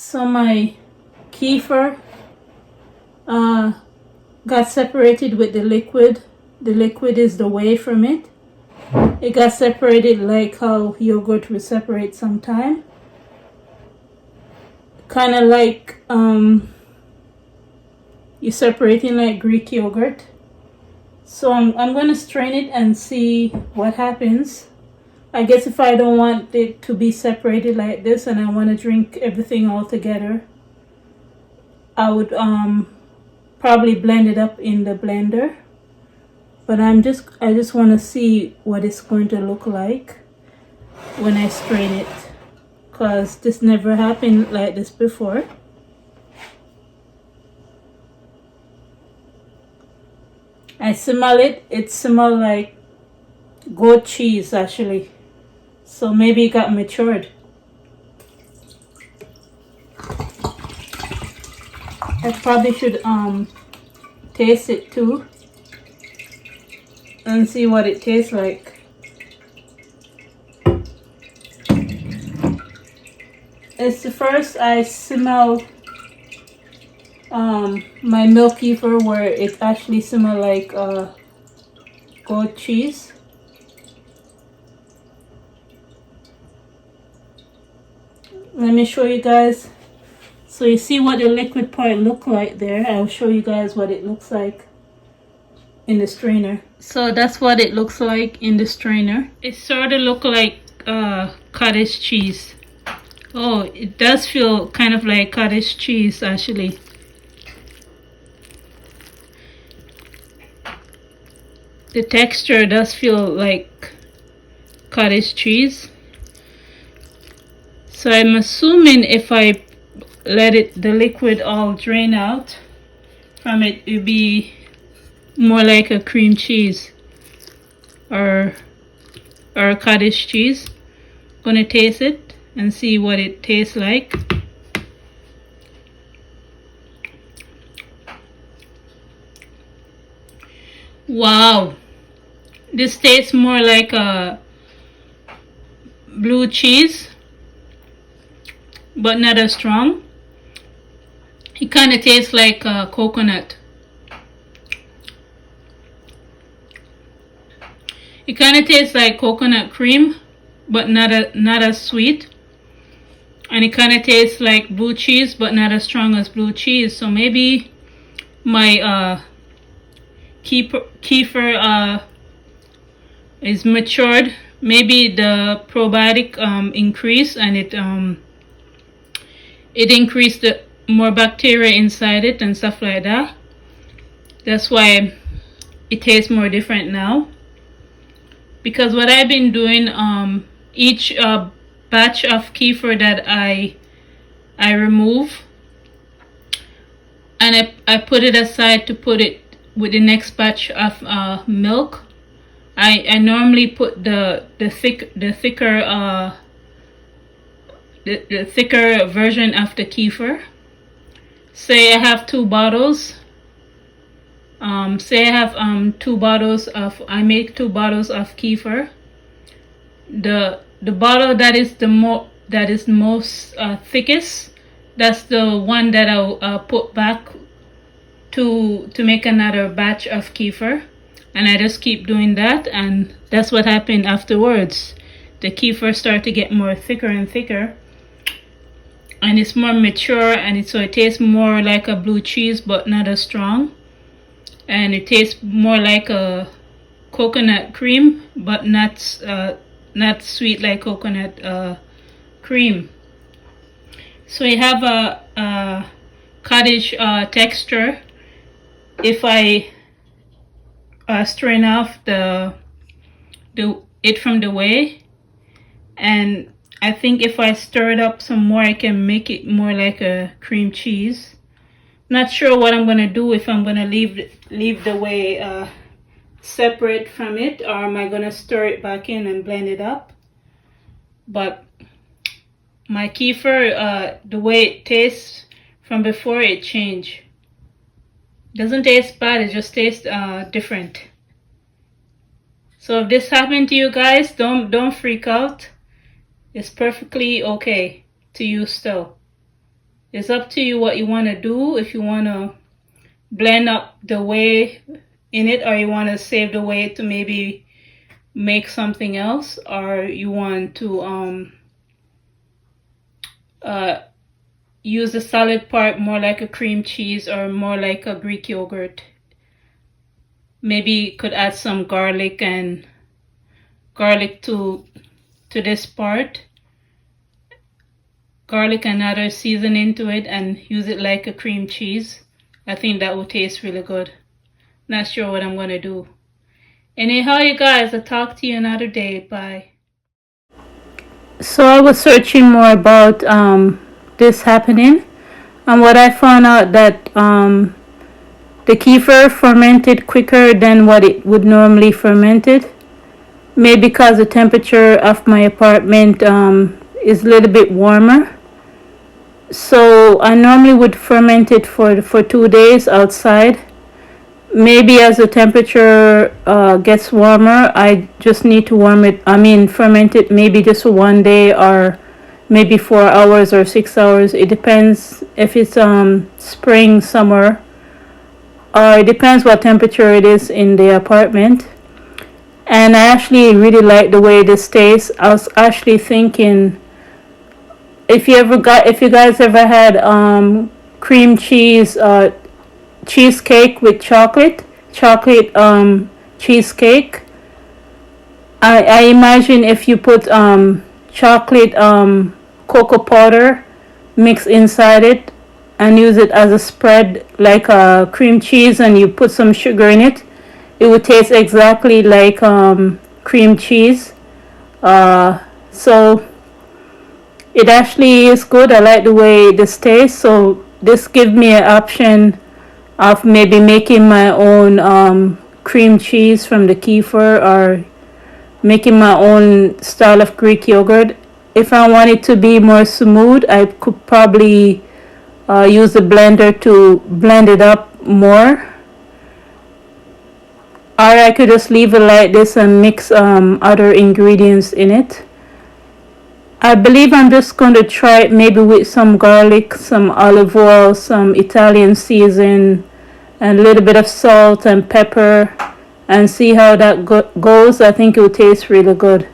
So my kefir got separated with the liquid. The liquid is the whey from it. It got separated like how yogurt will separate sometime. Kind of like you're separating like Greek yogurt. So I'm gonna strain it and see what happens. I guess if I don't want it to be separated like this and I want to drink everything all together, I would probably blend it up in the blender. But I just want to see what it's going to look like when I strain it, because this never happened like this before. I smell it. It smells like goat cheese actually. So maybe it got matured. I probably should taste it too and see what it tastes like. It's the first I smell my milk kefir where it actually smells like goat cheese. Let me show you guys. So you see what the liquid part look like there. I'll show you guys what it looks like in the strainer. So that's what it looks like in the strainer. It sort of look like cottage cheese. Oh, it does feel kind of like cottage cheese actually. The texture does feel like cottage cheese. So I'm assuming if I let the liquid all drain out from it, it'll be more like a cream cheese or cottage cheese. Gonna taste it and see what it tastes like. Wow, this tastes more like a blue cheese, but not as strong. It kind of tastes like coconut. It kind of tastes like coconut cream, but not as sweet. And it kind of tastes like blue cheese, but not as strong as blue cheese. So maybe my kefir is matured. Maybe the probiotic increased and it increased the more bacteria inside it and stuff like that. That's why it tastes more different now. Because what I've been doing, each batch of kefir that I remove, and I put it aside to put it with the next batch of milk. I normally put the thicker version of the kefir. Say I have 2 bottles. Say I have 2 bottles of. I make 2 bottles of kefir. The bottle that is most thickest, that's the one that I'll put back to make another batch of kefir. And I just keep doing that, and that's what happened afterwards. The kefir started to get more thicker and thicker, and it's more mature, and so it tastes more like a blue cheese but not as strong, and it tastes more like a coconut cream but not sweet like coconut cream. So you have a cottage texture if I strain off it from the whey. And I think if I stir it up some more, I can make it more like a cream cheese. Not sure what I'm gonna do, if I'm gonna leave the whey separate from it, or am I gonna stir it back in and blend it up. But my kefir, the way it tastes from before, it changed. Doesn't taste bad, it just tastes different. So if this happened to you guys, don't freak out. It's perfectly okay to use still. It's up to you what you want to do. If you want to blend up the whey in it, or you want to save the whey to maybe make something else, or you want to use the solid part more like a cream cheese or more like a Greek yogurt. Maybe could add some garlic to this part. Garlic and other seasoning to it and use it like a cream cheese. I think that would taste really good. Not sure what I'm gonna do. Anyhow, you guys, I'll talk to you another day. Bye. So I was searching more about this happening, and what I found out that the kefir fermented quicker than what it would normally ferment it. Maybe because the temperature of my apartment is a little bit warmer. So I normally would ferment it for 2 days outside. Maybe as the temperature gets warmer, I just need to ferment it maybe just for 1 day or maybe 4 hours or 6 hours. It depends if it's spring, summer, or it depends what temperature it is in the apartment. And I actually really like the way this tastes. I was actually thinking, if you guys ever had cream cheese cheesecake with chocolate cheesecake, I imagine if you put chocolate cocoa powder mixed inside it and use it as a spread like a cream cheese, and you put some sugar in it, it would taste exactly like cream cheese. So it actually is good. I like the way this tastes. So this gives me an option of maybe making my own cream cheese from the kefir, or making my own style of Greek yogurt. If I want it to be more smooth, I could probably use the blender to blend it up more. Or I could just leave it like this and mix other ingredients in it. I believe I'm just going to try it maybe with some garlic, some olive oil, some Italian season, and a little bit of salt and pepper, and see how that goes. I think it will taste really good.